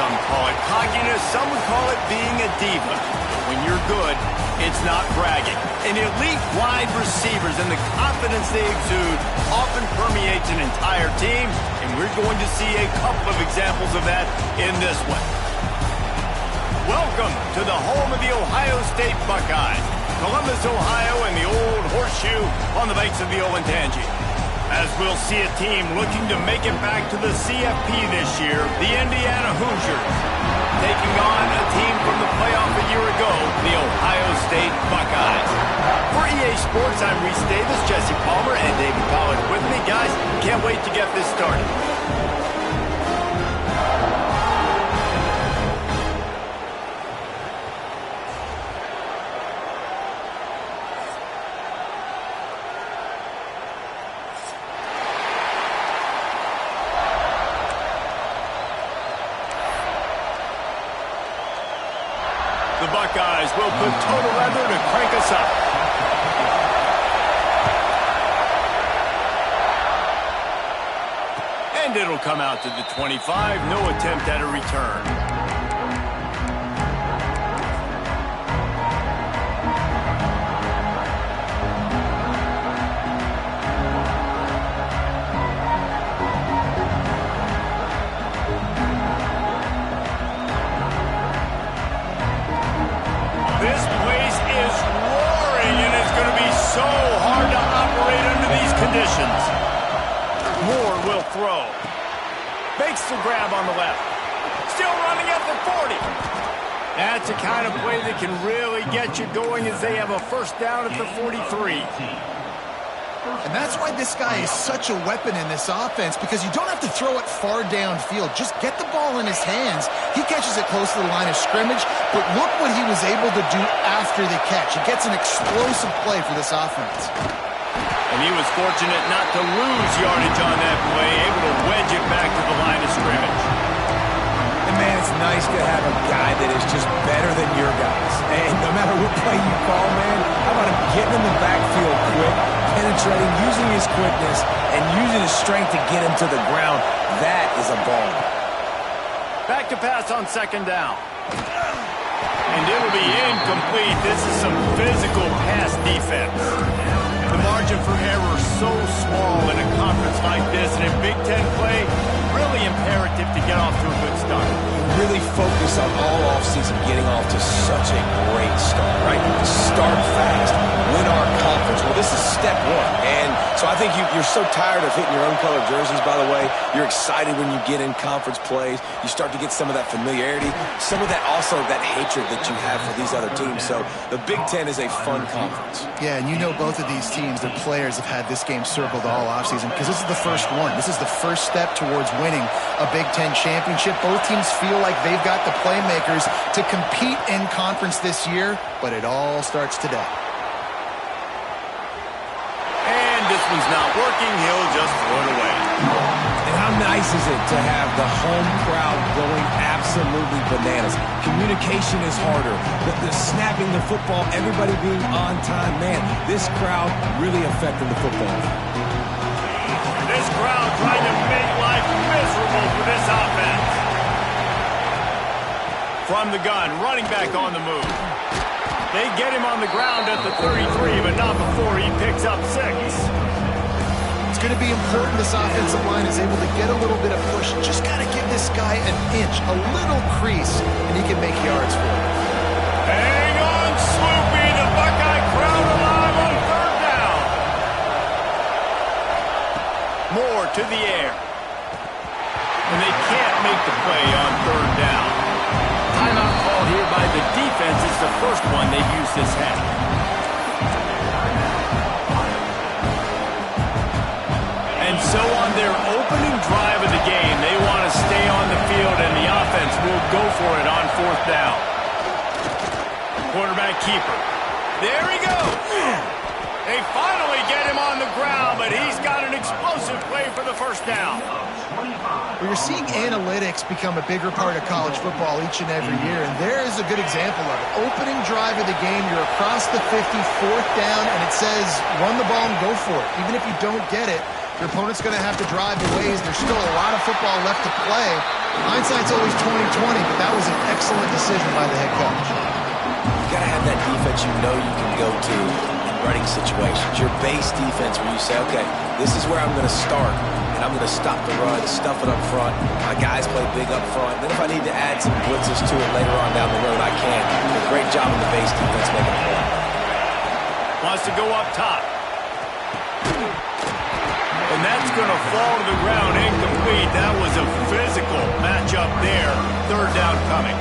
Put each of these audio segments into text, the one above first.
some call it cockiness, some would call it being a diva. When you're good, it's not bragging. And elite wide receivers and the confidence they exude often permeates an entire team, and we're going to see a couple of examples of that in this one. Welcome to the home of the Ohio State Buckeyes, Columbus, Ohio, and the old horseshoe on the banks of the Olentangy. As we'll see a team looking to make it back to the CFP this year, the Indiana Hoosiers, taking on a team from the playoff a year ago, the Ohio State Buckeyes. For EA Sports, I'm Reese Davis, Jesse Palmer, and David Pollack with me. Guys, can't wait to get this started. The Buckeyes will put total leather to crank us up. And it'll come out to the 25. No attempt at a return. This place is roaring, and it's going to be so hard to operate under these conditions. Moore will throw. Makes the grab on the left. Still running at the 40. That's the kind of play that can really get you going as they have a first down at the 43. And that's why this guy is such a weapon in this offense, because you don't have to throw it far downfield. Just get the ball in his hands. He catches it close to the line of scrimmage, but look what he was able to do after the catch. He gets an explosive play for this offense. And he was fortunate not to lose yardage on that play, able to wedge it back to the line of scrimmage. And man, it's nice to have a guy that is just better than your guys. And no matter what play you call, man, how about him getting in the backfield quick, penetrating, using his quickness, and using his strength to get him to the ground. That is a ball. Back to pass on second down. And it'll be incomplete. This is some physical pass defense. The margin for error so small in a conference like this, and in Big Ten play, really imperative to get off to a good start. Really focus on all offseason getting off to such a great start, right? Start fast, win our conference. Well, this is step one. And so I think you're so tired of hitting your own colored jerseys, by the way. You're excited when you get in conference plays. You start to get some of that familiarity, some of that also that hatred that you have for these other teams. So the Big Ten is a fun conference. Yeah, and you know both of these teams, their players have had this game circled all offseason because this is the first one. This is the first step towards winning a Big Ten championship. Both teams feel like they've got the playmakers to compete in conference this year, but it all starts today. And this one's not working. He'll just throw it away. And how nice is it to have the home crowd going absolutely bananas? Communication is harder. The snapping the football, everybody being on time. Man, this crowd really affecting the football. This crowd trying to make life miserable for this offense. From the gun, running back on the move. They get him on the ground at the 33, but not before he picks up 6. It's going to be important this offensive line is able to get a little bit of push. Just got to give this guy an inch, a little crease, and he can make yards for it. Hang on, Sloopy, the Buckeye crowd alive on third down. Moore to the air. And they can't make the play on third down. Timeout called here by the defense. It's the first one they've used this half. And so on their opening drive of the game, they want to stay on the field, and the offense will go for it on fourth down. Quarterback keeper. There he goes. They finally get him on the ground, but he's got an explosive play for the first down. Well, you're seeing analytics become a bigger part of college football each and every year, and there is a good example of it. Opening drive of the game, you're across the 50, fourth down, and it says run the ball and go for it. Even if you don't get it, your opponent's going to have to drive the ways. There's still a lot of football left to play, Hindsight's always 20/20, but that was an excellent decision by the head coach. You got to have that defense you know you can go to in running situations. Your base defense where you say, okay, this is where I'm going to start, and I'm going to stop the run, stuff it up front. My guys play big up front. Then if I need to add some blitzes to it later on down the road, I can. A great job in the base defense making a play. Wants to go up top. And that's going to fall to the ground incomplete. That was a physical matchup there. Third down coming.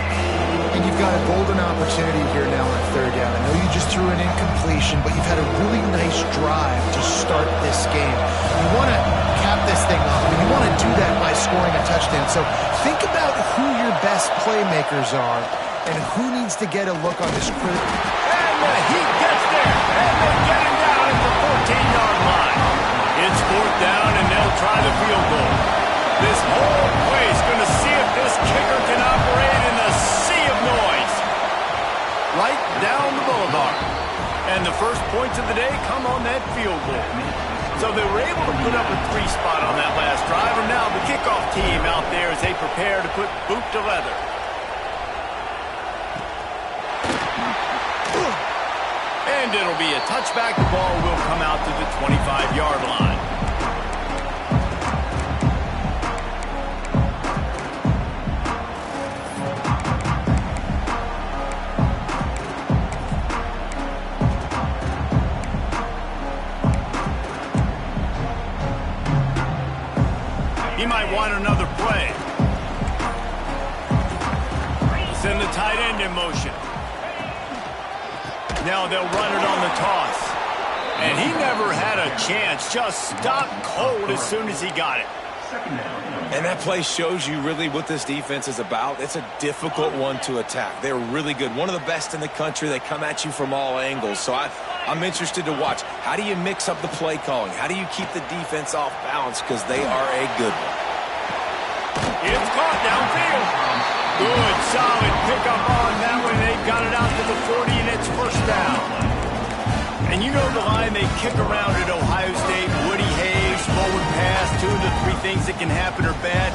And you've got a golden opportunity here now on third down. I know you just threw an incompletion, but you've had a really nice drive to start this game. You want to cap this thing off, and you want to do that by scoring a touchdown. So think about who your best playmakers are and who needs to get a look on this critical. And he gets there, and they get him down at the 14-yard line. It's fourth down, and they'll try the field goal. This whole play is going to see if this kicker can operate in the sea of noise. Right down the boulevard. And the first points of the day come on that field goal. So they were able to put up a 3-spot on that last drive, and now the kickoff team out there as they prepare to put boot to leather. And it'll be a touchback. The ball will come out to the 25-yard line. He might want another play. Send the tight end in motion. Now they'll run it on the toss. And he never had a chance. Just stopped cold as soon as he got it. And that play shows you really what this defense is about. It's a difficult one to attack. They're really good. One of the best in the country. They come at you from all angles. So I'm interested to watch. How do you mix up the play calling? How do you keep the defense off balance? Because they are a good one. It's caught downfield. Good, solid pickup on that one. They've got it out to the 40, and it's first down. And you know the line they kick around at Ohio State, Woody Hayes, forward pass, 2 of the 3 things that can happen are bad.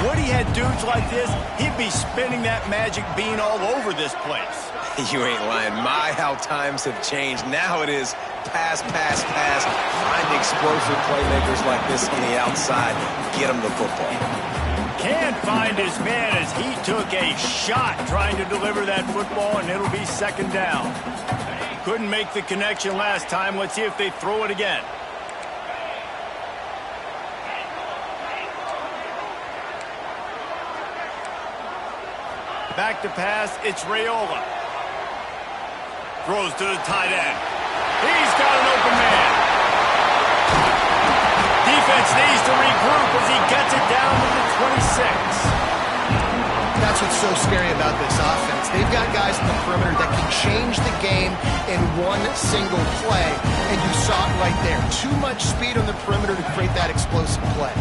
Woody had dudes like this, he'd be spinning that magic bean all over this place. You ain't lying. My, how times have changed. Now it is pass, pass, pass. Find explosive playmakers like this on the outside. Get them the football. Can't find his man as he took a shot trying to deliver that football, and it'll be second down. Couldn't make the connection last time. Let's see if they throw it again. Back to pass, it's Raiola. Throws to the tight end. He's got an open man. Defense needs to regroup as he gets it down to the 26. That's what's so scary about this offense. They've got guys in the perimeter that can change the game in one single play, and you saw it right there. Too much speed on the perimeter to create that explosive play.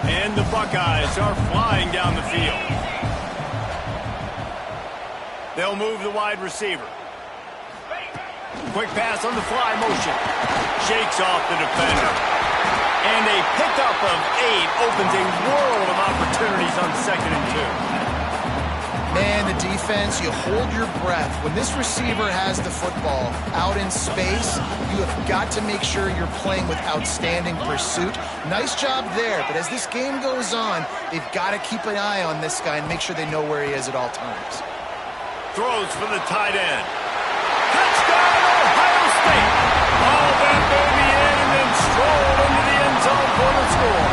And the Buckeyes are flying down the field. They'll move the wide receiver. Quick pass on the fly motion. Shakes off the defender. And a pickup of 8 opens a world of opportunities on 2nd and 2. Man, the defense, you hold your breath. When this receiver has the football out in space, you have got to make sure you're playing with outstanding pursuit. Nice job there, but as this game goes on, they've got to keep an eye on this guy and make sure they know where he is at all times. Throws for the tight end. Touchdown, Ohio State. All that baby in and then stroll into the end zone for the score.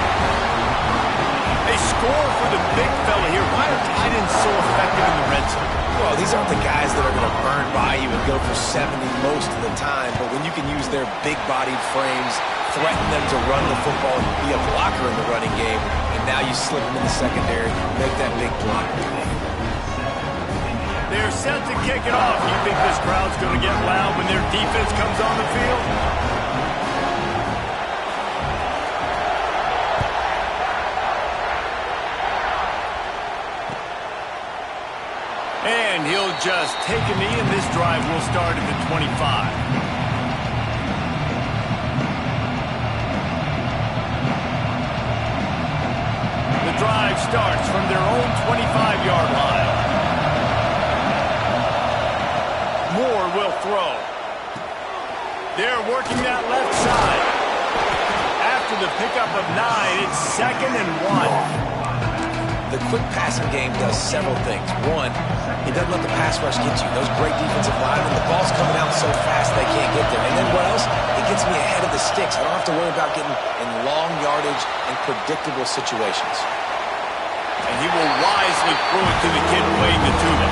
A score for the big fella here. Why are tight ends so effective in the red zone? Well, these aren't the guys that are going to burn by you and go for 70 most of the time, but when you can use their big-bodied frames, threaten them to run the football and be a blocker in the running game, and now you slip them in the secondary, make that big block. They're set to kick it off. You think this crowd's going to get loud when their defense comes on the field? And he'll just take a knee, and this drive will start at the 25. The drive drive starts from their own 25-yard line. Moore will throw. They're working that left side. After the pickup of 9, it's 2nd and 1. The quick passing game does several things. One, it doesn't let the pass rush get you. Those great defensive linemen, the ball's coming out so fast they can't get there. And then what else? It gets me ahead of the sticks. I don't have to worry about getting in long yardage and predictable situations. And he will wisely throw it to the kid playing the tuba.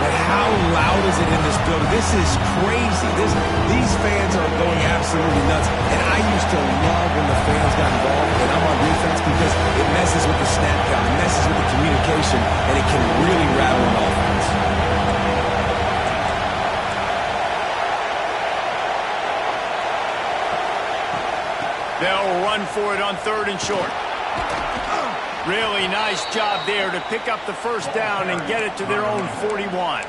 But how loud is it in this building? This is crazy. These fans are going absolutely nuts. And I used to love when the fans got involved, and I'm on defense, because it messes with the snap count, it messes with the communication, and it can really rattle an offense. They'll run for it on 3rd and short. Really nice job there to pick up the first down and get it to their own 41.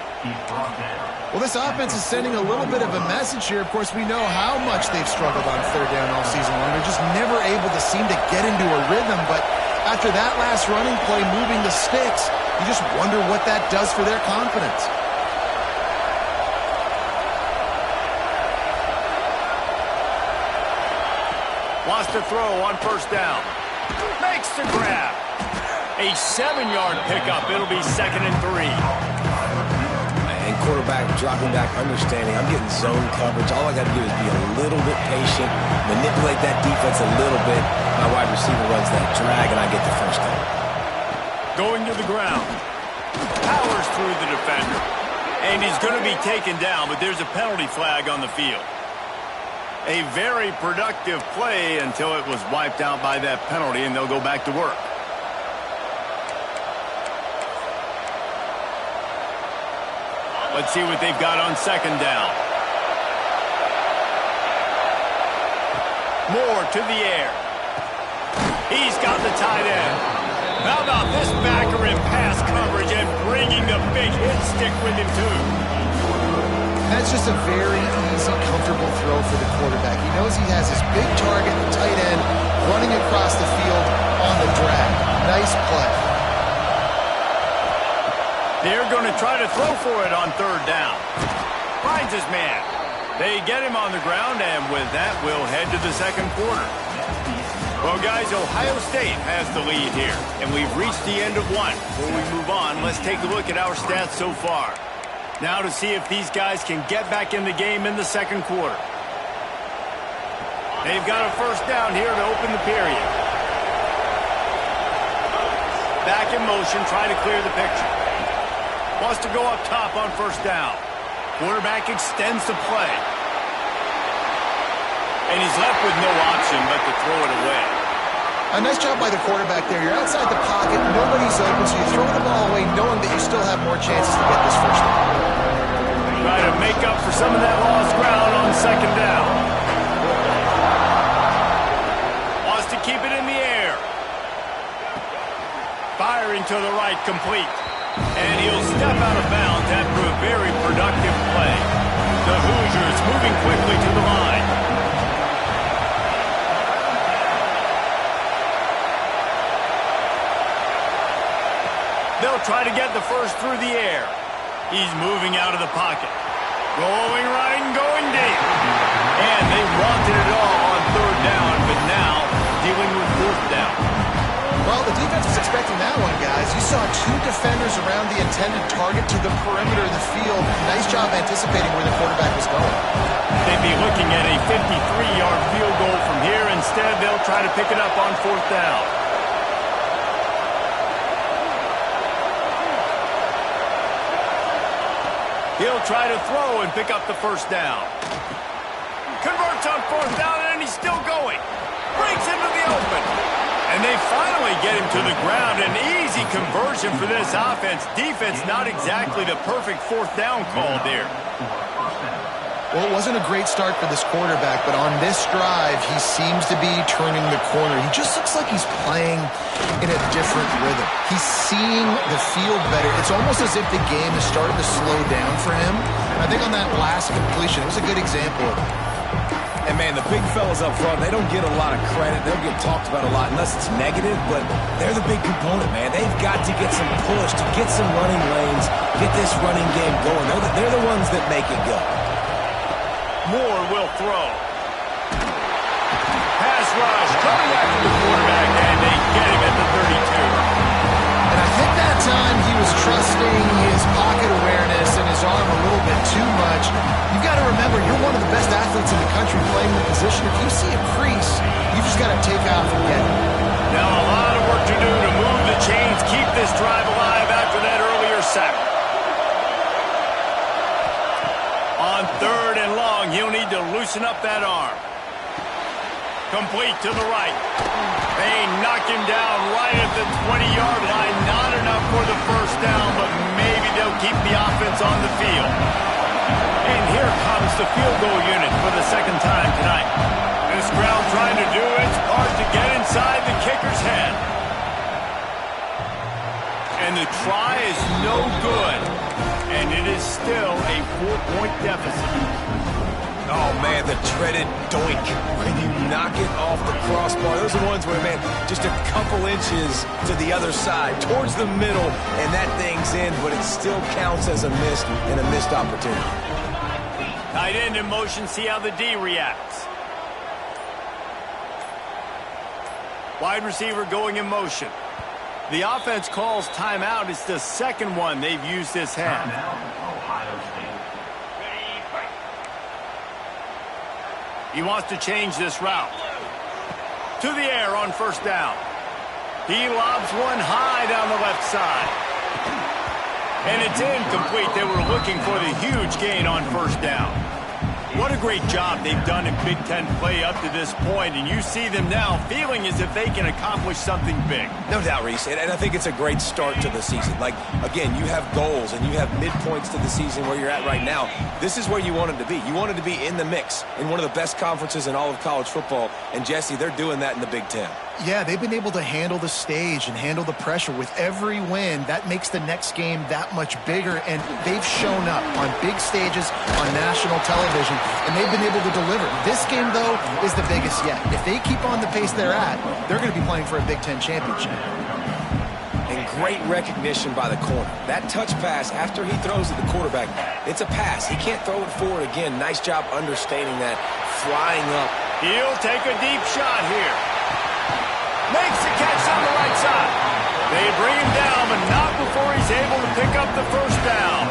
Well, this offense is sending a little bit of a message here. Of course, we know how much they've struggled on 3rd down all season long. They're just never able to seem to get into a rhythm. But after that last running play, moving the sticks, you just wonder what that does for their confidence. Wants to throw on 1st down. Makes the grab. A 7-yard pickup. It'll be 2nd and 3. And quarterback dropping back, understanding I'm getting zone coverage. All I got to do is be a little bit patient, manipulate that defense a little bit. My wide receiver runs that drag, and I get the first down. Going to the ground. Powers through the defender. And he's going to be taken down, but there's a penalty flag on the field. A very productive play until it was wiped out by that penalty, and they'll go back to work. Let's see what they've got on 2nd down. Moore to the air. He's got the tight end. How about this backer in pass coverage and bringing the big hit stick with him, too? That's just a very easy, comfortable throw for the quarterback. He knows he has his big target, the tight end, running across the field on the drag. Nice play. They're going to try to throw for it on 3rd down. Finds his man. They get him on the ground, and with that, we'll head to the 2nd quarter. Well, guys, Ohio State has the lead here, and we've reached the end of 1. Before we move on, let's take a look at our stats so far. Now to see if these guys can get back in the game in the 2nd quarter. They've got a 1st down here to open the period. Back in motion, trying to clear the picture. Wants to go up top on 1st down. Quarterback extends the play. And he's left with no option but to throw it away. A nice job by the quarterback there. You're outside the pocket, nobody's open, so you throw the ball away knowing that you still have more chances to get this 1st down. Try to make up for some of that lost ground on 2nd down. Wants to keep it in the air. Firing to the right, complete. And he'll step out of bounds after a very productive play. The Hoosiers moving quickly to the line. They'll try to get the first through the air. He's moving out of the pocket. Going right and going deep. And they wanted it all on 3rd down, but now dealing with 4th down. Well, the defense was expecting that one, guys. You saw 2 defenders around the intended target to the perimeter of the field. Nice job anticipating where the quarterback was going. They'd be looking at a 53-yard field goal from here. Instead, they'll try to pick it up on 4th down. He'll try to throw and pick up the 1st down. Converts on 4th down, and he's still going. Breaks into the open. And they finally get him to the ground. An easy conversion for this offense. Defense not exactly the perfect 4th down call there. Well, it wasn't a great start for this quarterback, but on this drive, he seems to be turning the corner. He just looks like he's playing in a different rhythm. He's seeing the field better. It's almost as if the game is starting to slow down for him. And I think on that last completion, it was a good example of it. And, man, the big fellas up front, they don't get a lot of credit. They'll get talked about a lot unless it's negative, but they're the big component, man. They've got to get some push, to get some running lanes, get this running game going. They're the ones that make it go. Moore will throw. Pass rush coming after the quarterback, and they get him at the 32. And I think that time he was trusting his pocket awareness and his arm a little bit too much. You've got to remember, you're one of the best athletes in the country playing the position. If you see a crease, you've just got to take off and get it. Now a lot of work to do to move the chains, keep this drive alive after that earlier sack. On 3rd and long, he'll need to loosen up that arm. Complete to the right. They knock him down right at the 20-yard line. Not enough for the first down, but maybe they'll keep the offense on the field. And here comes the field goal unit for the second time tonight. This crowd trying to do its part to get inside the kicker's head. And the try is no good. And it is still a 4-point deficit. Oh, man, the dreaded doink when you knock it off the crossbar. Those are ones where, man, just a couple inches to the other side, towards the middle, and that thing's in, but it still counts as a missed and a missed opportunity. Tight end in motion, see how the D reacts. Wide receiver going in motion. The offense calls timeout. It's the second one they've used this half. He wants to change this route. To the air on first down. He lobs one high down the left side. And it's incomplete. They were looking for the huge gain on first down. What a great job they've done in Big Ten play up to this point, and you see them now feeling as if they can accomplish something big. No doubt, Reese, and I think it's a great start to the season. Like, again, you have goals and you have midpoints to the season where you're at right now. This is where you wanted to be. You wanted to be in the mix in one of the best conferences in all of college football, and Jesse, they're doing that in the Big Ten. Yeah, they've been able to handle the stage and handle the pressure. With every win, that makes the next game that much bigger, and they've shown up on big stages on national television, and they've been able to deliver. This game, though, is the biggest yet. If they keep on the pace they're at, they're going to be playing for a Big Ten championship. And great recognition by the corner. That touch pass after he throws at the quarterback, it's a pass. He can't throw it forward again. Nice job understanding that, flying up. He'll take a deep shot here. Makes the catch on the right side. They bring him down, but not before he's able to pick up the first down.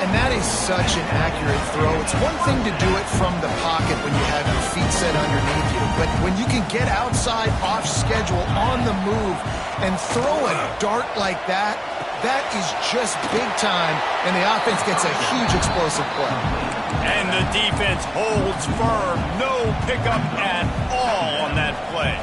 And that is such an accurate throw. It's one thing to do it from the pocket when you have your feet set underneath you, but when you can get outside, off schedule, on the move, and throw a dart like that, that is just big time, and the offense gets a huge explosive play. And the defense holds firm. No pickup at all on that play.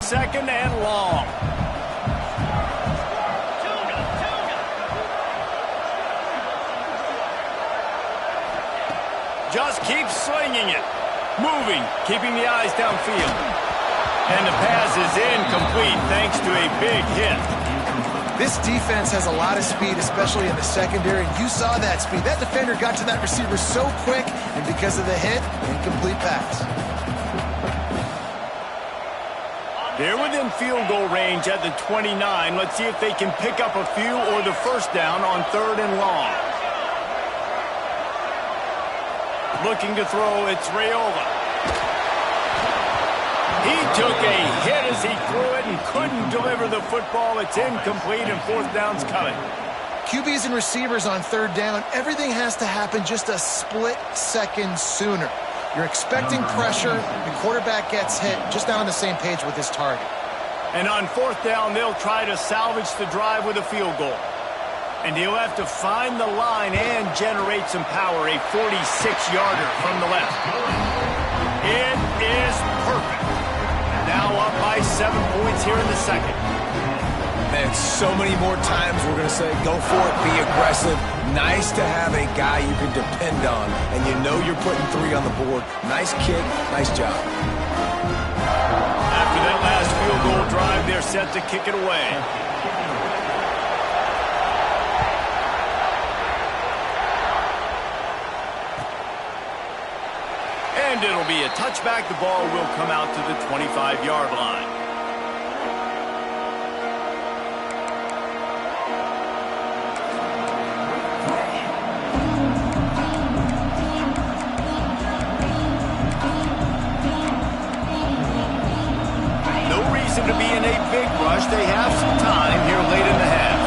Second and long. Just keep slinging it. Moving, keeping the eyes downfield. And the pass is incomplete thanks to a big hit. This defense has a lot of speed, especially in the secondary, and you saw that speed. That defender got to that receiver so quick, and because of the hit, incomplete pass. They're within field goal range at the 29. Let's see if they can pick up a few or the first down on 3rd and long. Looking to throw, it's Raiola. He took a hit as he threw it and couldn't deliver the football. It's incomplete and 4th down's coming. QBs and receivers on 3rd down, everything has to happen just a split second sooner. You're expecting pressure, the quarterback gets hit, just not on the same page with his target. And on 4th down, they'll try to salvage the drive with a field goal. And he'll have to find the line and generate some power, a 46-yarder from the left. It is perfect. Now up by 7 points here in the second. Man, so many more times we're going to say, go for it, be aggressive. Nice to have a guy you can depend on, and you know you're putting 3 on the board. Nice kick, nice job. that last field goal drive, they're set to kick it away. And it'll be a touchback. The ball will come out to the 25-yard line. To be in a big rush. They have some time here late in the half.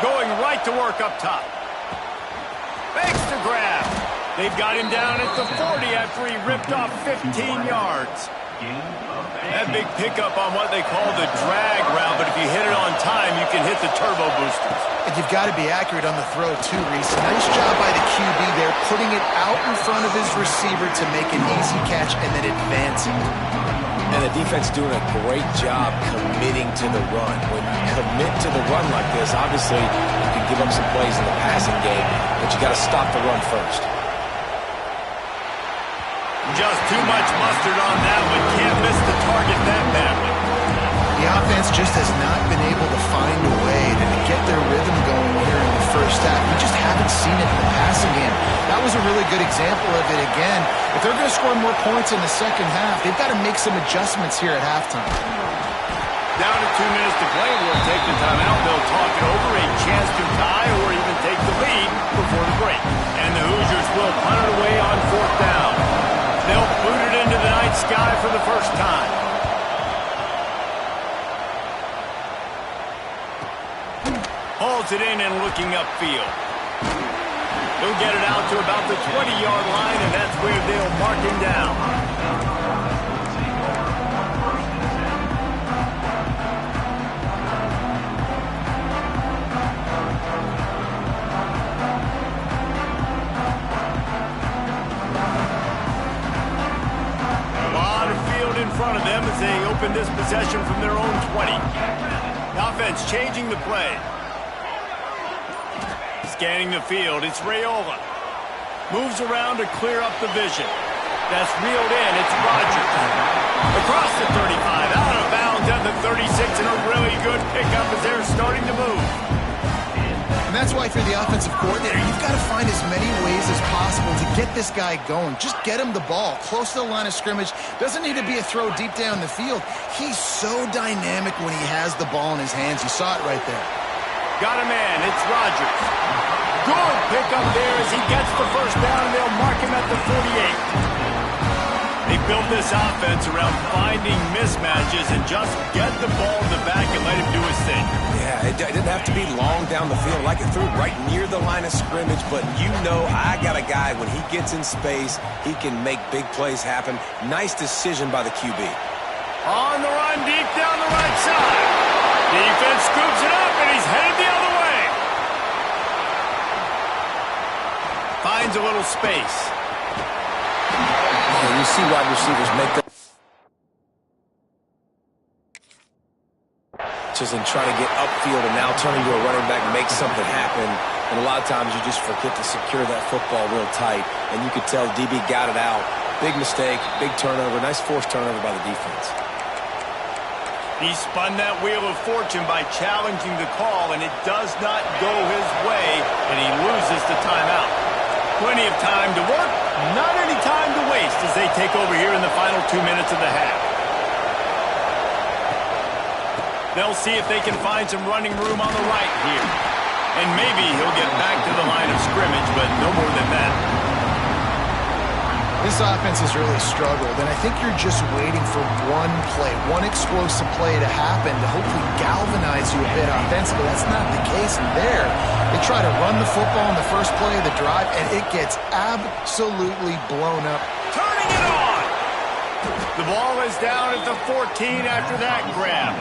Going right to work up top. Fakes to grab. They've got him down at the 40 after he ripped off 15 yards. That big pickup on what they call the drag route, but if you hit it on time, you can hit the turbo boosters. And you've got to be accurate on the throw, too, Reese. Nice job by the QB there, putting it out in front of his receiver to make an easy catch and then advancing. And the defense doing a great job committing to the run. When you commit to the run like this, obviously you can give up some plays in the passing game, but you got to stop the run first. Just too much mustard on that one. Can't miss the target that badly. The offense just has not been able to find a way to get their rhythm going here in the first half. We just haven't seen it in the passing game. That was a really good example of it again. If they're going to score more points in the second half, they've got to make some adjustments here at halftime. Down to 2 minutes to play. We'll take the timeout. They'll talk it over. A chance to tie or even take the lead before the break. And the Hoosiers will punt it away on 4th down. They'll boot it into the night sky for the first time. Hauls it in and looking upfield. He'll get it out to about the 20-yard line, and that's where they'll mark him down. In front of them as they open this possession from their own 20. The offense changing the play. Scanning the field, it's Raiola. Moves around to clear up the vision. That's reeled in, it's Rodgers. Across the 35, out of bounds at the 36, and a really good pickup as they're starting to move. And that's why, if you're the offensive coordinator, you've got to find as many ways as possible to get this guy going. Just get him the ball close to the line of scrimmage. Doesn't need to be a throw deep down the field. He's so dynamic when he has the ball in his hands. You saw it right there. Got a man. It's Rodgers. Good pickup there as he gets the first down, and they'll mark him at the 48. They built this offense around finding mismatches and just get the ball in the back and let him do his thing. Yeah, it didn't have to be long down the field. Like it threw right near the line of scrimmage, but you know I got a guy, when he gets in space, he can make big plays happen. Nice decision by the QB. On the run, deep down the right side. Defense scoops it up, and he's headed the other way. Finds a little space. And you see wide receivers make the and try to get upfield and now turn into a running back, make something happen. And a lot of times you just forget to secure that football real tight. And you could tell DB got it out. Big mistake, big turnover, nice forced turnover by the defense. He spun that wheel of fortune by challenging the call, and it does not go his way, and he loses the timeout. Plenty of time to work, not any time to waste as they take over here in the final 2 minutes of the half. They'll see if they can find some running room on the right here. And maybe he'll get back to the line of scrimmage, but no more than that. This offense has really struggled, and I think you're just waiting for one play, one explosive play to happen to hopefully galvanize you a bit offensively. That's not the case there. They try to run the football in the first play of the drive, and it gets absolutely blown up. Turning it on! The ball is down at the 14 after that grab.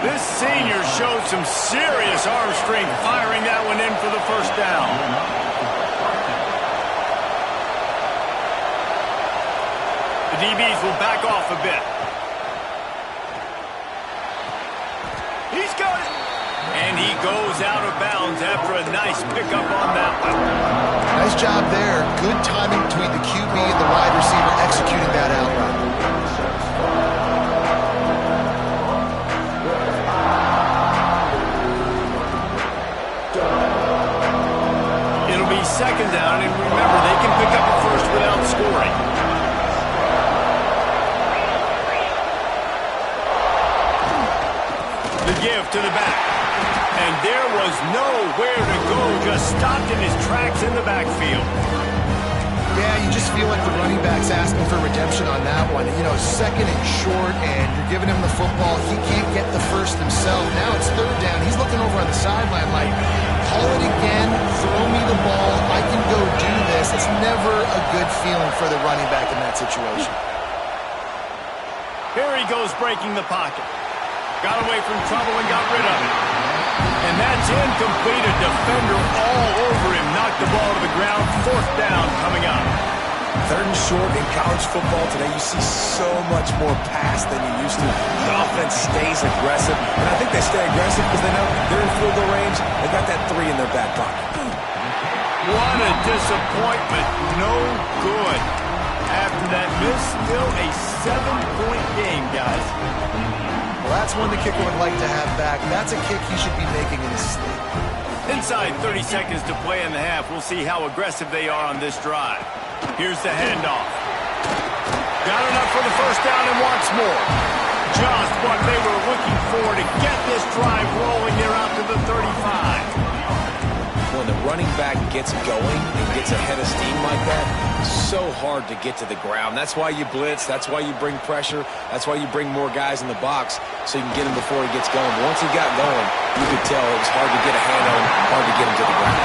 This senior showed some serious arm strength firing that one in for the first down. The DBs will back off a bit. He's got it. And And he goes out of bounds after a nice pickup on that one. Nice job there. Good timing between the QB and the wide receiver executing that out route. It'll be second down, and remember, they can pick up a first without scoring. The give to the back. And there was nowhere to go, just stopped in his tracks in the backfield. Yeah, you just feel like the running back's asking for redemption on that one. You know, second and short, and you're giving him the football. He can't get the first himself. Now it's third down. He's looking over on the sideline like, call it again, throw me the ball, I can go do this. It's never a good feeling for the running back in that situation. Here he goes breaking the pocket. Got away from trouble and got rid of it. And that's incomplete. A defender all over him. Knocked the ball to the ground. Fourth down coming up. Third and short in college football today, you see so much more pass than you used to. The offense stays aggressive, and I think they stay aggressive because they know they're in field goal range. They got that 3 in their back pocket. What a disappointment. No good. After that miss, still a 7-point game, guys. Well, that's one the kicker would like to have back. That's a kick he should be making in his sleep. Inside 30 seconds to play in the half. We'll see how aggressive they are on this drive. Here's the handoff. Got enough for the first down and wants more. Just what they were looking for to get this drive rolling. They're out to the 35. When the running back gets going and gets ahead of steam like that, it's so hard to get to the ground. That's why you blitz. That's why you bring pressure. That's why you bring more guys in the box so you can get him before he gets going. But once he got going, you could tell it was hard to get a hand on him, hard to get him to the ground.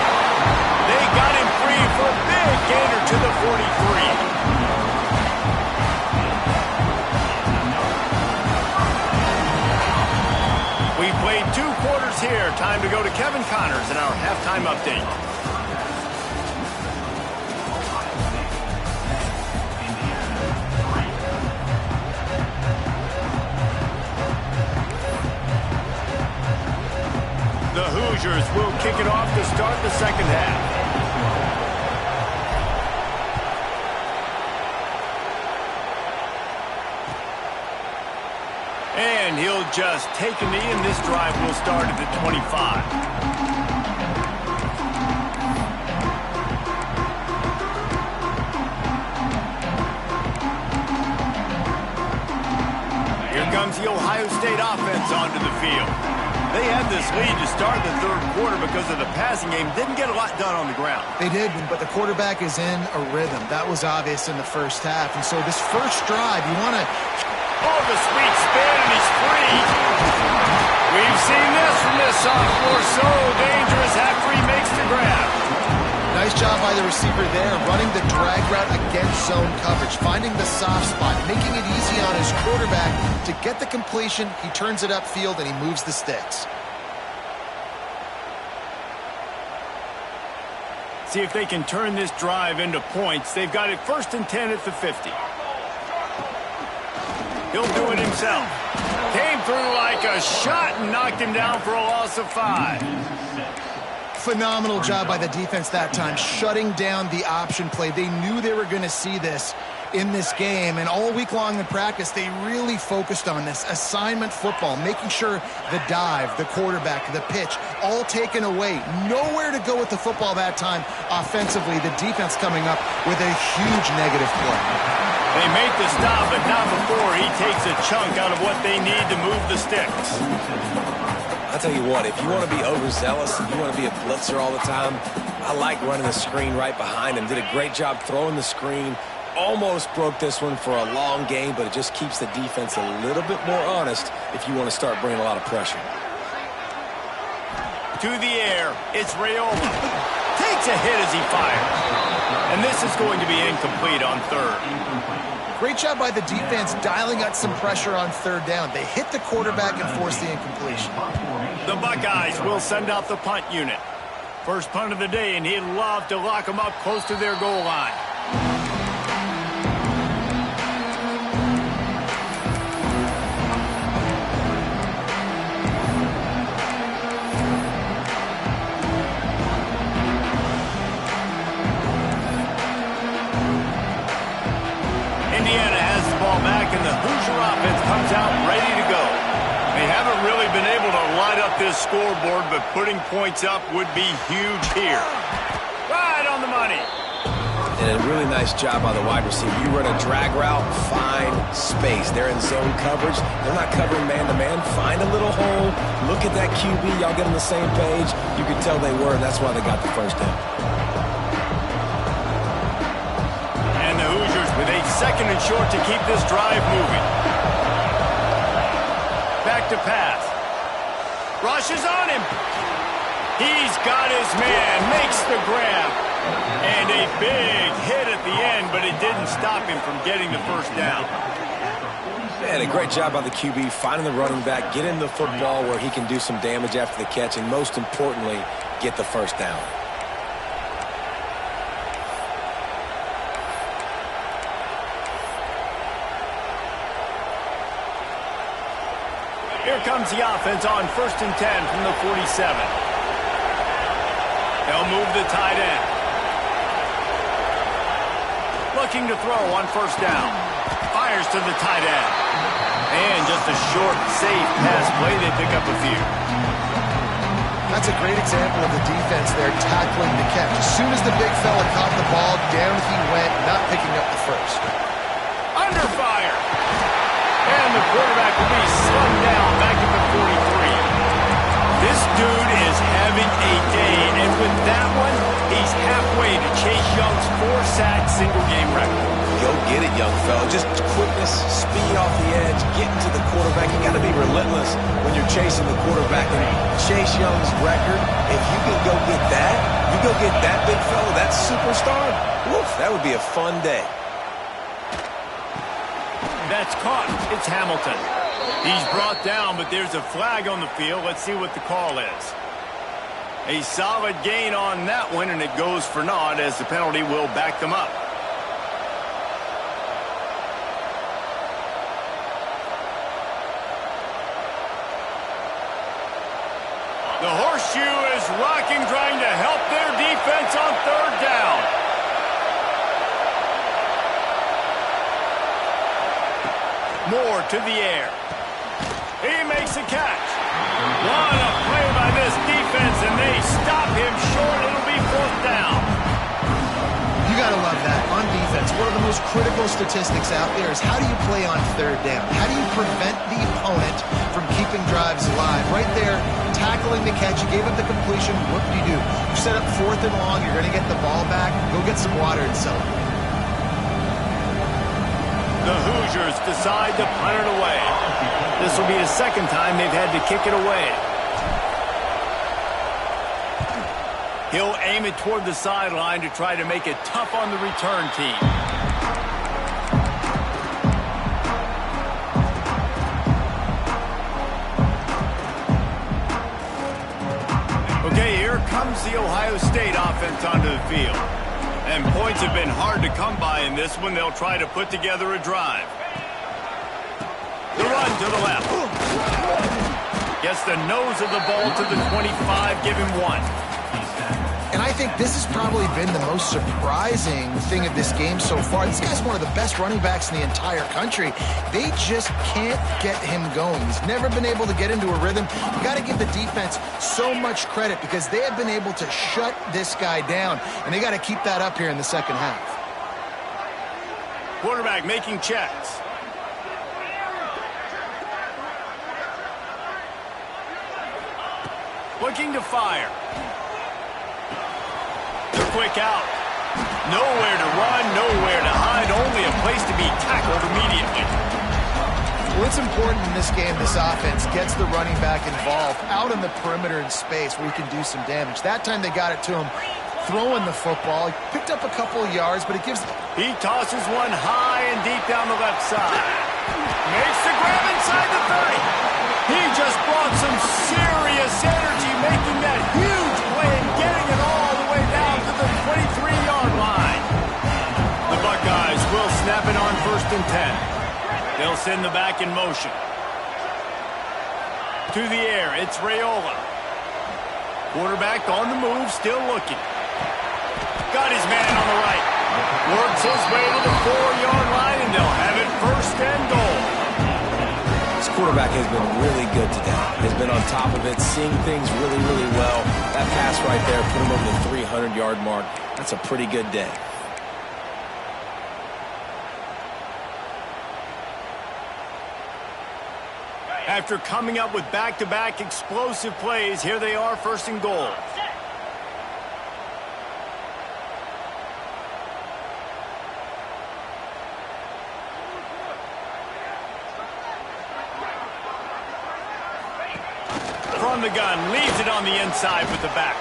They got him free for a big gainer to the 43. We played 2 quarters here. Time to go to Kevin Connors in our halftime update. The Hoosiers will kick it off to start the second half. And he'll just take a knee, and this drive will start at the 25. Here comes the Ohio State offense onto the field. They had this lead to start the third quarter because of the passing game. Didn't get a lot done on the ground. They did, but the quarterback is in a rhythm. That was obvious in the first half. And so this first drive, you want to... Oh, the sweet spin, and he's free. We've seen this from this sophomore. So dangerous after he makes the grab. Nice job by the receiver there, running the drag route against zone coverage, finding the soft spot, making it easy on his quarterback to get the completion. He turns it upfield, and he moves the sticks. See if they can turn this drive into points. They've got it 1st and 10 at the 50. He'll do it himself. Came through like a shot and knocked him down for a loss of 5. Phenomenal job by the defense that time, shutting down the option play. They knew they were going to see this in this game, and all week long in practice, they really focused on this assignment football, making sure the dive, the quarterback, the pitch, all taken away. Nowhere to go with the football that time offensively. The defense coming up with a huge negative play. They make the stop, but not before he takes a chunk out of what they need to move the sticks. I'll tell you what, if you want to be overzealous and you want to be a blitzer all the time, I like running the screen right behind him. Did a great job throwing the screen. Almost broke this one for a long game, but it just keeps the defense a little bit more honest if you want to start bringing a lot of pressure. To the air, it's Raiola. Takes a hit as he fires. And this is going to be incomplete on third. Great job by the defense dialing out some pressure on third down. They hit the quarterback and forced the incompletion. The Buckeyes will send out the punt unit. First punt of the day, and he'd love to lock them up close to their goal line. and the Hoosier offense comes out ready to go. They haven't really been able to light up this scoreboard, but putting points up would be huge here. Right on the money. And a really nice job by the wide receiver. You run a drag route, find space. They're in zone coverage. They're not covering man-to-man. Find a little hole. Look at that QB. Y'all get on the same page. You could tell they were, and that's why they got the first down. And the Hoosiers with a 2nd and short to keep this drive moving. Back to pass. Rushes on him. He's got his man. Makes the grab. And a big hit at the end, but it didn't stop him from getting the first down. Man, a great job by the QB, finding the running back, getting the football where he can do some damage after the catch, and most importantly, get the first down. Here comes the offense on 1st and 10 from the 47. They'll move the tight end. Looking to throw on 1st down. Fires to the tight end. And just a short, safe pass play. They pick up a few. That's a great example of the defense there tackling the catch. As soon as the big fella caught the ball, down he went, not picking up the first. Under fire. And the quarterback will be slung down back at the 43. This dude is having a day, and with that one, he's halfway to Chase Young's 4-sack single-game record. Go get it, young fella. Just quickness, speed off the edge, getting to the quarterback. You got to be relentless when you're chasing the quarterback. And Chase Young's record, if you can go get that, you go get that big fella, that superstar, woof, that would be a fun day. That's caught. It's Hamilton. He's brought down, but there's a flag on the field. Let's see what the call is. A solid gain on that one, and it goes for naught as the penalty will back them up. The horseshoe is rocking, trying to help their defense on 3rd down. Moore to the air. He makes a catch. What a play by this defense, and they stop him short. It'll be 4th down. You got to love that. On defense, one of the most critical statistics out there is how do you play on 3rd down? How do you prevent the opponent from keeping drives alive? Right there, tackling the catch. You gave up the completion. What do? You set up 4th and long. You're going to get the ball back. Go get some water and celebrate. The Hoosiers decide to punt it away. This will be the 2nd time they've had to kick it away. He'll aim it toward the sideline to try to make it tough on the return team. Okay, here comes the Ohio State offense onto the field. And points have been hard to come by in this one. They'll try to put together a drive. The run to the left. Gets the nose of the ball to the 25, give him 1. And I think this has probably been the most surprising thing of this game so far. This guy's one of the best running backs in the entire country. They just can't get him going. He's never been able to get into a rhythm. You got to give the defense so much credit because they have been able to shut this guy down, and they got to keep that up here in the 2nd half. Quarterback making checks. Looking to fire. The quick out. Nowhere to run, nowhere to hide, only a place to be tackled immediately. Well, it's important in this game, this offense gets the running back involved out in the perimeter in space where he can do some damage. That time they got it to him throwing the football. He picked up a couple of yards, but it gives... He tosses one high and deep down the left side. Makes the grab inside the 30. He just brought some serious energy, making that huge play and getting it all the way down to the 23-yard line. The Buckeyes will snap it on 1st and 10. They'll send the back in motion. To the air, it's Raiola. Quarterback on the move, still looking. Got his man on the right. Works his way to the 4-yard line, and they'll have it 1st and goal. quarterback has been really good today. Has been on top of it, seeing things really, really well. That pass right there put him over the 300-yard mark. That's a pretty good day. After coming up with back-to-back explosive plays, here they are, first and goal. From the gun, leaves it on the inside with the back.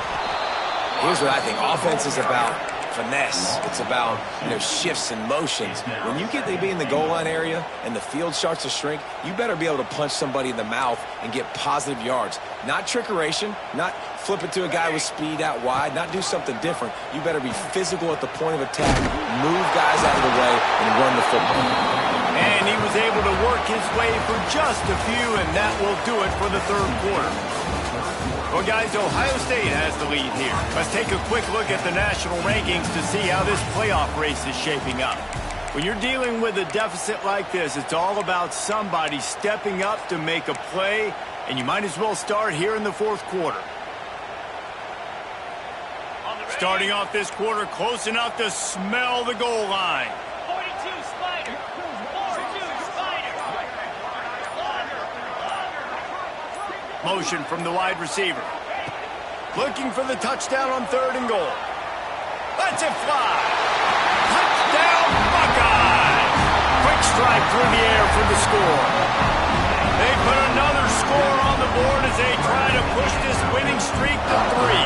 Here's what I think. Offense is about finesse. It's about, shifts and motions. When you get to be in the goal line area and the field starts to shrink, you better be able to punch somebody in the mouth and get positive yards. Not trickeration, not flip it to a guy with speed out wide, not do something different. You better be physical at the point of attack, move guys out of the way, and run the football. And he was able to work his way for just a few, and that will do it for the third quarter. Well, guys, Ohio State has the lead here. Let's take a quick look at the national rankings to see how this playoff race is shaping up. When you're dealing with a deficit like this, it's all about somebody stepping up to make a play, and you might as well start here in the fourth quarter. Starting off this quarter close enough to smell the goal line. 42 Spider. 42 Spider. Motion from the wide receiver. Looking for the touchdown on third and goal. Lets it fly. Touchdown Buckeyes. Quick strike through the air for the score. They put another score on the board as they try to push this winning streak to 3.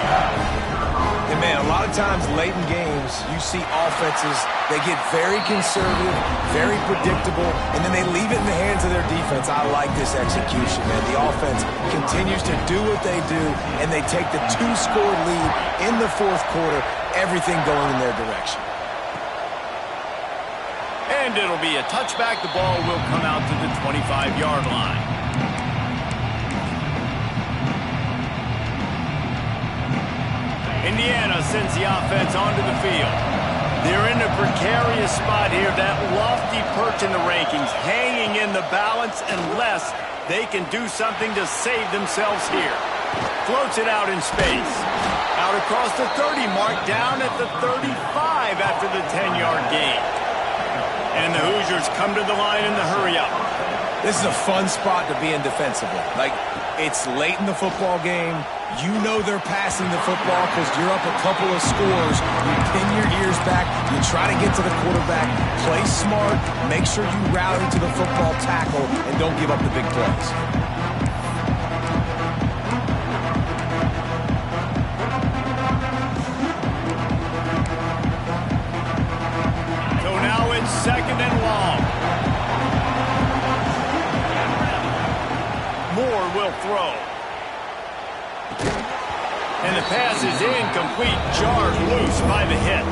And, man, a lot of times late in games, you see offenses, they get very conservative, very predictable, and then they leave it in the hands of their defense. I like this execution, man. The offense continues to do what they do, and they take the 2-score lead in the fourth quarter, everything going in their direction. And it'll be a touchback. The ball will come out to the 25-yard line. Indiana sends the offense onto the field. They're in a precarious spot here, that lofty perch in the rankings, hanging in the balance unless they can do something to save themselves here. Floats it out in space. Out across the 30 mark, down at the 35 after the 10-yard gain. And the Hoosiers come to the line in the hurry-up. This is a fun spot to be in defensively. It's late in the football game. You know they're passing the football because you're up a couple of scores. You pin your ears back. You try to get to the quarterback. Play smart. Make sure you rally to the football tackle and don't give up the big plays. So now it's second and long. Moore will throw. And the pass is incomplete, jarred loose by the hit.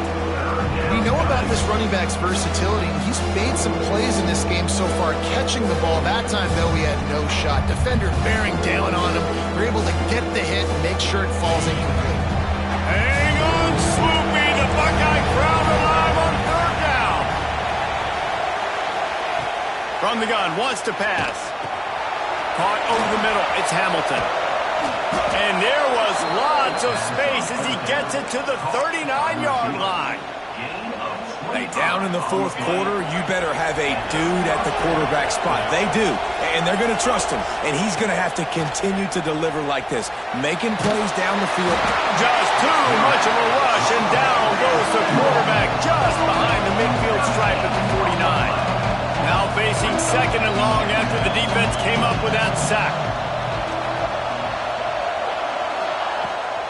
We know about this running back's versatility. He's made some plays in this game so far, catching the ball. That time, though, he had no shot. Defender bearing down on him. They're able to get the hit and make sure it falls incomplete. Hang on, Swoopy. The Buckeye crowd alive on third down. From the gun, wants to pass. Caught over the middle. It's Hamilton. And there was lots of space as he gets it to the 39-yard line. Hey, down in the fourth quarter, you better have a dude at the quarterback spot. They do, and they're going to trust him. And he's going to have to continue to deliver like this, making plays down the field. Just too much of a rush, and down goes the quarterback just behind the midfield stripe at the 49. Now facing second and long after the defense came up with that sack.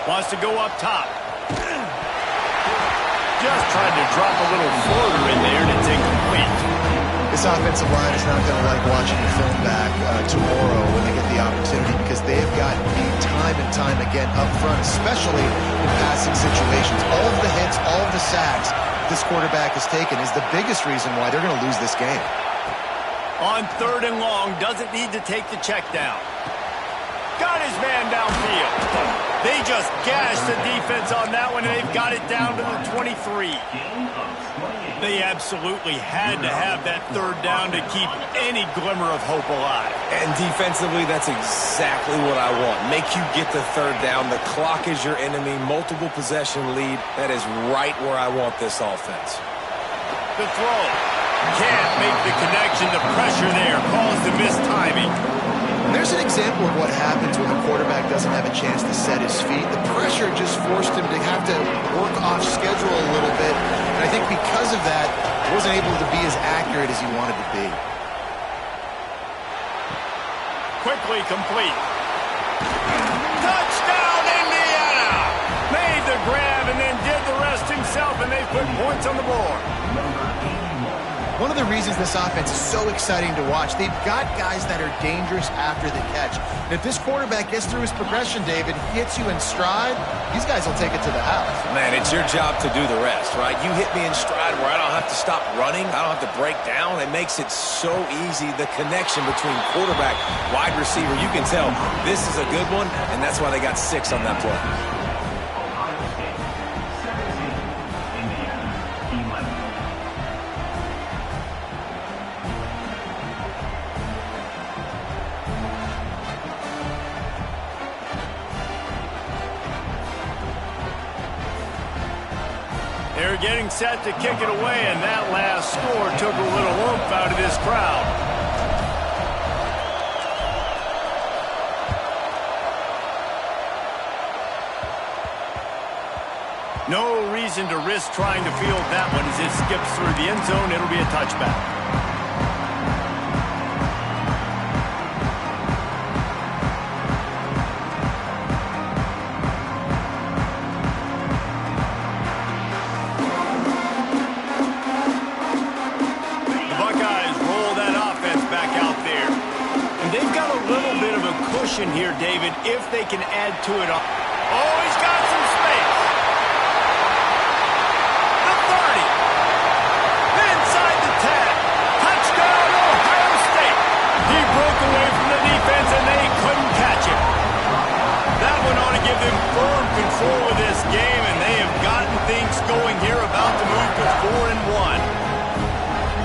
Wants to go up top. Just tried to drop a little floater in there, and it's incomplete. This offensive line is not going to like watching the film back tomorrow when they get the opportunity because they have gotten beat time and time again up front, especially in passing situations. All of the hits, all of the sacks this quarterback has taken is the biggest reason why they're going to lose this game. On third and long, doesn't need to take the check down. Got his man downfield. They just gashed the defense on that one, and they've got it down to the 23. They absolutely had to have that third down to keep any glimmer of hope alive. And defensively, that's exactly what I want. Make you get the third down. The clock is your enemy. Multiple possession lead. That is right where I want this offense. The throw. Can't make the connection. The pressure there caused the missed timing. There's an example of what happens when the quarterback doesn't have a chance to set his feet. The pressure just forced him to have to work off schedule a little bit. And I think because of that, he wasn't able to be as accurate as he wanted to be. Quickly complete. Touchdown, Indiana! Made the grab and then did the rest himself, and they put points on the board. One of the reasons this offense is so exciting to watch, they've got guys that are dangerous after the catch. And if this quarterback gets through his progression, David, hits you in stride, these guys will take it to the house. Man, it's your job to do the rest, right? You hit me in stride where I don't have to stop running. I don't have to break down. It makes it so easy. The connection between quarterback, wide receiver, you can tell this is a good one, and that's why they got 6 on that play. They're getting set to kick it away, and that last score took a little oomph out of this crowd. No reason to risk trying to field that one as it skips through the end zone. It'll be a touchback. Here, David, if they can add to it. Oh, he's got some space. The 30. Inside the 10. Touchdown, Ohio State. He broke away from the defense, and they couldn't catch him. That one ought to give them firm control of this game, and they have gotten things going here, about to move to 4-1.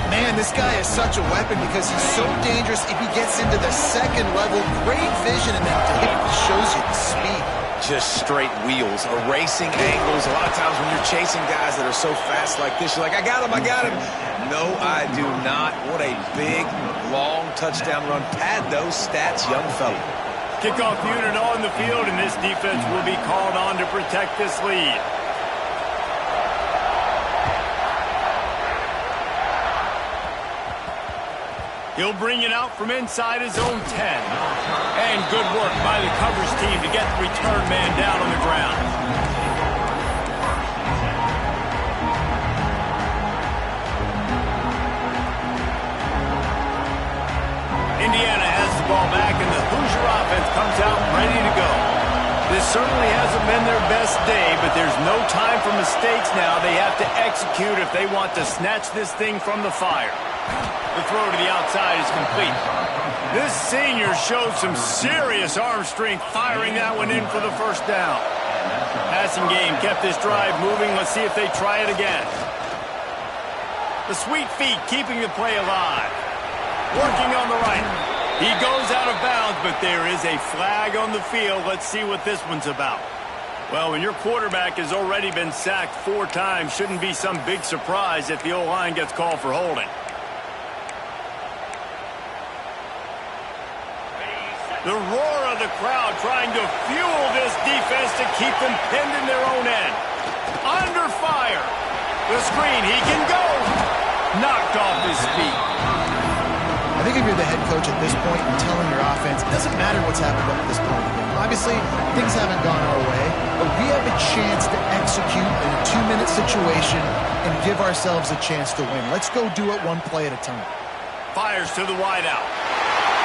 Man, this guy is such a weapon because he's so dangerous if he gets into the second level. Great vision, and that tape shows you the speed. Just straight wheels, erasing angles. A lot of times when you're chasing guys that are so fast like this, you're like, I got him, I got him. No, I do not. What a big, long touchdown run. Pad those stats, young fella. Kickoff unit on the field, and this defense will be called on to protect this lead. He'll bring it out from inside his own 10. And good work by the coverage team to get the return man down on the ground. Indiana has the ball back, and the Hoosier offense comes out ready to go. This certainly hasn't been their best day, but there's no time for mistakes now. They have to execute if they want to snatch this thing from the fire. The throw to the outside is complete. This senior showed some serious arm strength firing that one in for the first down. Passing game kept this drive moving. Let's see if they try it again. The sweet feet keeping the play alive. Working on the right. He goes out of bounds, but there is a flag on the field. Let's see what this one's about. Well, when your quarterback has already been sacked 4 times, shouldn't be some big surprise if the O-line gets called for holding. The roar of the crowd trying to fuel this defense to keep them pinned in their own end. Under fire. The screen, he can go. Knocked off his feet. I think if you're the head coach at this point and telling your offense, it doesn't matter what's happened up to this point in the game. Obviously, things haven't gone our way, but we have a chance to execute in a 2-minute situation and give ourselves a chance to win. Let's go do it one play at a time. Fires to the wideout.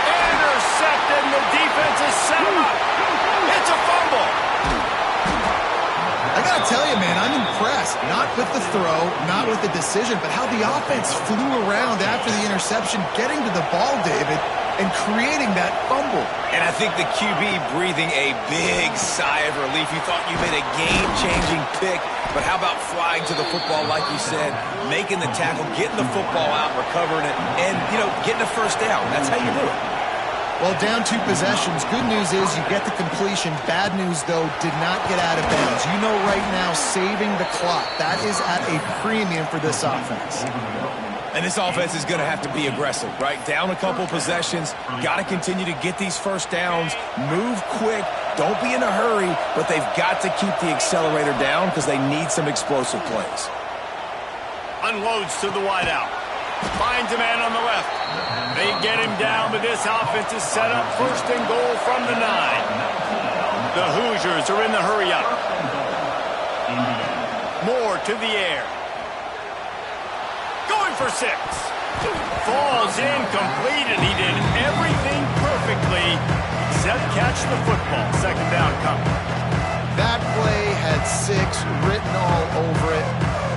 Intercepted, and the defense is set up. It's a fumble. I gotta tell you, man, I'm impressed. Not with the throw, not with the decision, but how the offense flew around after the interception, getting to the ball, David. and creating that fumble. And I think the QB breathing a big sigh of relief. You thought you made a game-changing pick, but how about flying to the football, like you said, making the tackle, getting the football out, recovering it, and, getting a first down. That's how you do it. Well, down 2 possessions. Good news is you get the completion. Bad news, though, did not get out of bounds. You know right now, saving the clock. That is at a premium for this offense. And this offense is going to have to be aggressive, right? Down a couple possessions. Got to continue to get these first downs. Move quick. Don't be in a hurry, but they've got to keep the accelerator down because they need some explosive plays. Unloads to the wideout. Finds a man on the left. They get him down, but this offense is set up first and goal from the 9. The Hoosiers are in the hurry-up. Moore to the air. Going for 6. Falls incomplete, and he did everything perfectly except catch the football. Second down coming. That play had 6 written all over it,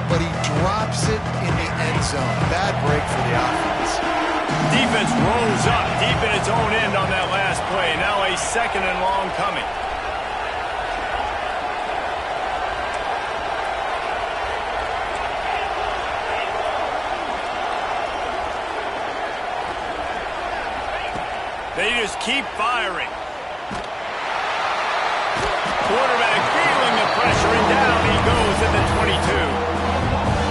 but he drops it in the end zone. Bad break for the offense. Defense rolls up deep in its own end on that last play. Now a second and long coming. They just keep firing. Quarterback feeling the pressure, and down he goes at the 22.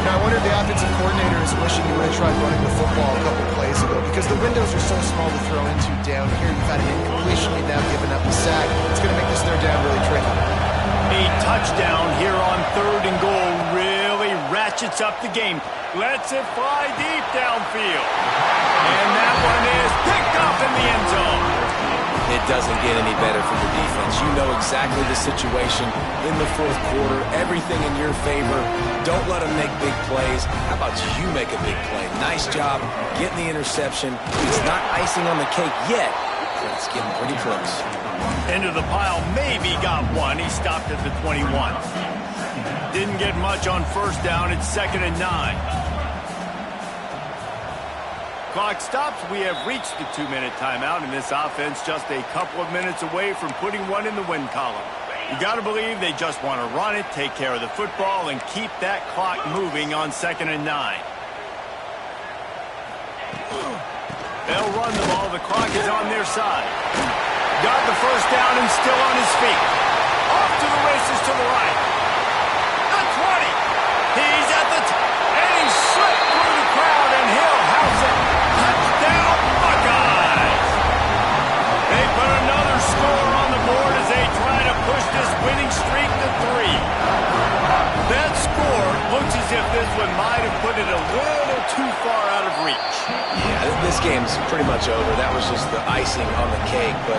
Now, I wonder if the offensive coordinator is wishing he would have tried running the football a couple plays ago because the windows are so small to throw into down here. You've had an incompletion, you've now given up a sack. It's going to make this third down really tricky. A touchdown here on 3rd and goal really ratchets up the game. Lets it fly deep downfield. And that one is picked up in the end zone. It doesn't get any better for the defense. You know exactly the situation in the 4th quarter. Everything in your favor. Don't let them make big plays. How about you make a big play? Nice job getting the interception. It's not icing on the cake yet, but it's getting pretty close. Into the pile, maybe got one. He stopped at the 21. Didn't get much on first down. It's 2nd and 9. Clock stops. We have reached the 2-minute timeout, and this offense just a couple of minutes away from putting one in the win column. You got to believe they just want to run it, take care of the football, and keep that clock moving on 2nd and 9. They'll run the ball. The clock is on their side. Got the first down and still on his feet. Off to the races to the right. The 20. He's at the and he slipped through the crowd, and he'll house it. Touchdown, Buckeyes! They put another score on the board as they try to push this winning streak to 3. That score looks as if this one might have put it a little too far out of reach. Yeah, this game's pretty much over. That was just the icing on the cake. But,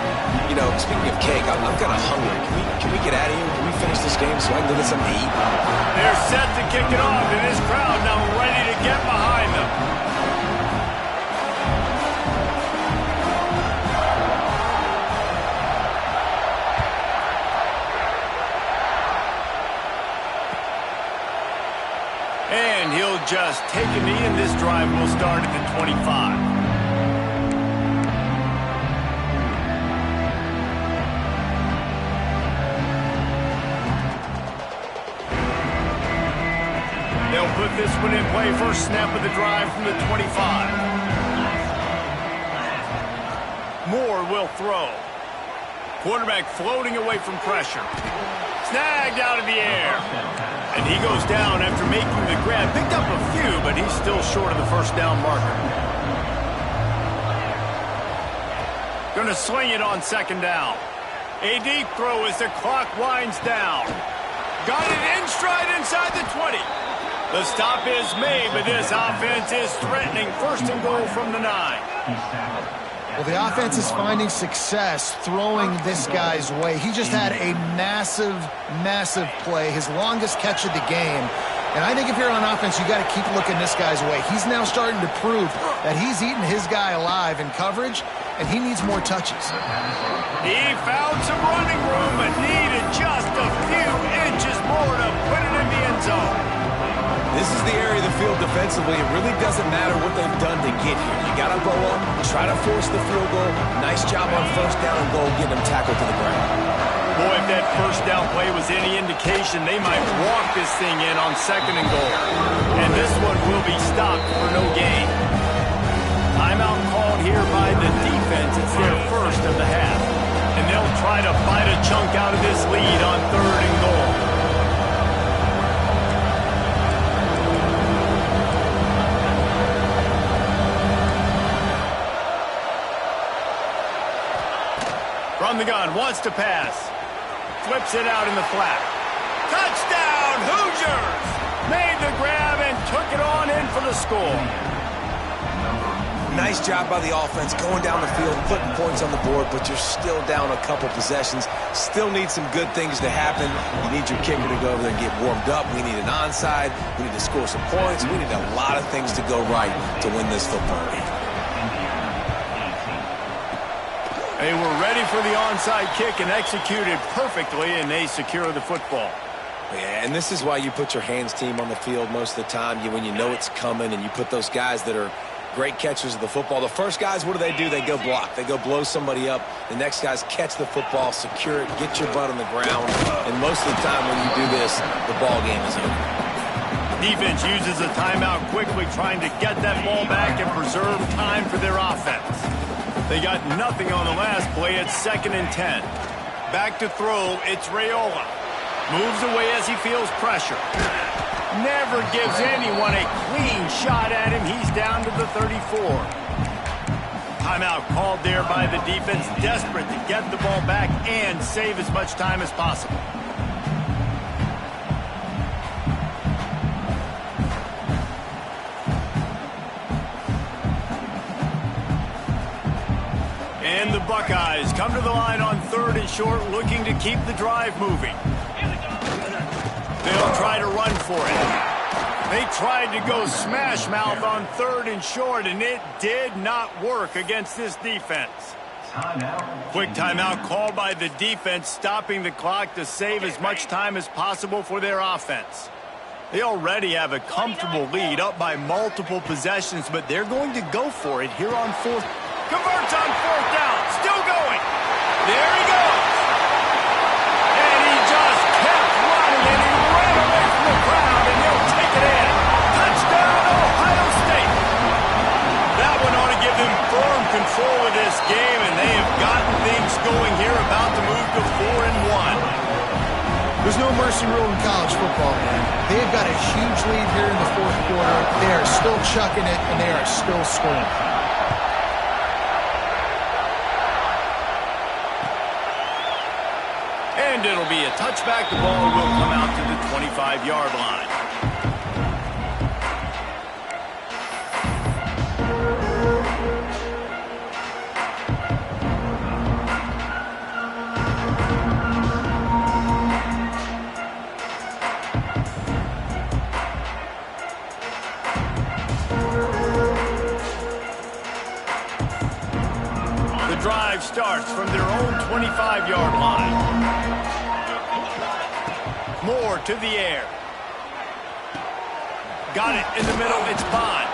speaking of cake, I'm kind of hungry. Can we get out of here? Can we finish this game so I can go get something to eat? They're set to kick it off, and this crowd now ready to get behind them. And he'll just take a knee, and this drive will start at the 25. They'll put this one in play. First snap of the drive from the 25. Moore will throw. Quarterback floating away from pressure. Snagged out of the air. And he goes down after making the grab. Picked up a few, but he's still short of the first down marker. Going to sling it on 2nd down. A deep throw as the clock winds down. Got it in stride inside the 20. The stop is made, but this offense is threatening. First and goal from the 9. Well, the offense is finding success throwing this guy's way. He just had a massive, massive play, his longest catch of the game. And I think if you're on offense, you got to keep looking this guy's way. He's now starting to prove that he's eating his guy alive in coverage, and he needs more touches. He found some running room, but needed just a few inches more to put it in the end zone. This is the area of the field defensively. It really doesn't matter what they've done to get here. You got to go up, try to force the field goal. Nice job on first down and goal, getting them tackled to the ground. Boy, if that first down play was any indication, they might walk this thing in on second and goal. And this one will be stopped for no gain. Timeout called here by the defense. It's their first of the half. And they'll try to bite a chunk out of this lead on third and goal. From the gun, wants to pass. Flips it out in the flat. Touchdown, Hoosiers! Made the grab and took it on in for the score. Nice job by the offense going down the field, putting points on the board, but you're still down a couple possessions. Still need some good things to happen. You need your kicker to go over there and get warmed up. We need an onside. We need to score some points. We need a lot of things to go right to win this football game. They were ready for the onside kick and executed perfectly, and they secure the football. Yeah, and this is why you put your hands team on the field most of the time. When you know it's coming, and you put those guys that are great catchers of the football. The first guys, what do? They go block. They go blow somebody up. The next guys catch the football, secure it, get your butt on the ground. And most of the time when you do this, the ball game is over. Defense uses a timeout quickly, trying to get that ball back and preserve time for their offense. They got nothing on the last play. It's 2nd and 10. Back to throw. It's Raiola. Moves away as he feels pressure. Never gives anyone a clean shot at him. He's down to the 34. Timeout called there by the defense, desperate to get the ball back and save as much time as possible. And the Buckeyes come to the line on 3rd and short, looking to keep the drive moving. They'll try to run for it. They tried to go smash mouth on 3rd and short, and it did not work against this defense. Quick timeout called by the defense, stopping the clock to save as much time as possible for their offense. They already have a comfortable lead, up by multiple possessions, but they're going to go for it here on 4th. Converts on 4th down. Still going. There he goes. And he just kept running, and he ran away from the crowd, and he'll take it in. Touchdown, Ohio State. That one ought to give them firm control of this game, and they have gotten things going here, about to move to 4-1. There's no mercy rule in college football, man. They have got a huge lead here in the 4th quarter. They are still chucking it, and they are still scoring. And it'll be a touchback. The ball will come out to the 25-yard line. The drive starts from their own 25-yard line. Moore to the air. Got it in the middle. It's Bond.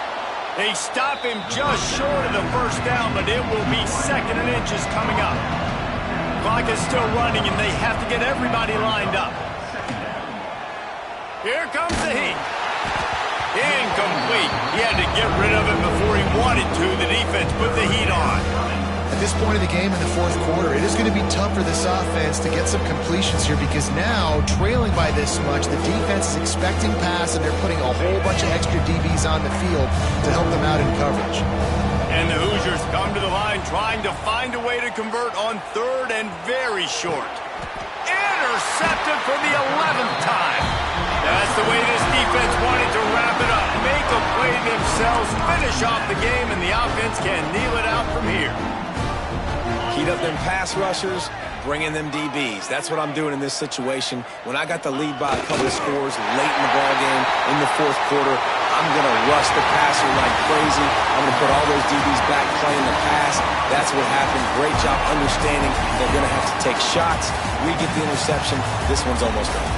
They stop him just short of the first down, but it will be 2nd and inches coming up. Clock is still running, and they have to get everybody lined up. Here comes the heat. Incomplete. He had to get rid of it before he wanted to. The defense put the heat on. At this point of the game in the 4th quarter, it is going to be tough for this offense to get some completions here, because now, trailing by this much, the defense is expecting pass, and they're putting a whole bunch of extra DBs on the field to help them out in coverage. And the Hoosiers come to the line trying to find a way to convert on 3rd and very short. Intercepted for the 11th time. That's the way this defense wanted to wrap it up. Make a play themselves, finish off the game, and the offense can kneel it out from here. Heat up them pass rushers, bring in them DBs. That's what I'm doing in this situation. When I got the lead by a couple of scores late in the ball game in the 4th quarter, I'm going to rush the passer like crazy. I'm going to put all those DBs back playing the pass. That's what happened. Great job understanding they're going to have to take shots. We get the interception. This one's almost over.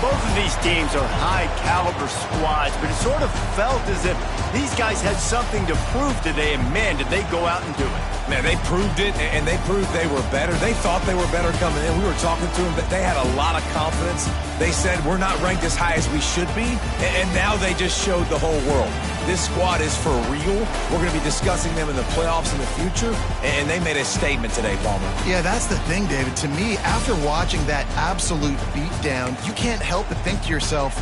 Both of these teams are high-caliber squads, but it sort of felt as if these guys had something to prove today, and man, did they go out and do it. Man, they proved it, and they proved they were better. They thought they were better coming in. We were talking to them, but they had a lot of confidence. They said, we're not ranked as high as we should be, and now they just showed the whole world. This squad is for real. We're going to be discussing them in the playoffs in the future, and they made a statement today, Palmer. Yeah, that's the thing, David. To me, after watching that absolute beatdown, you can't help but think to yourself,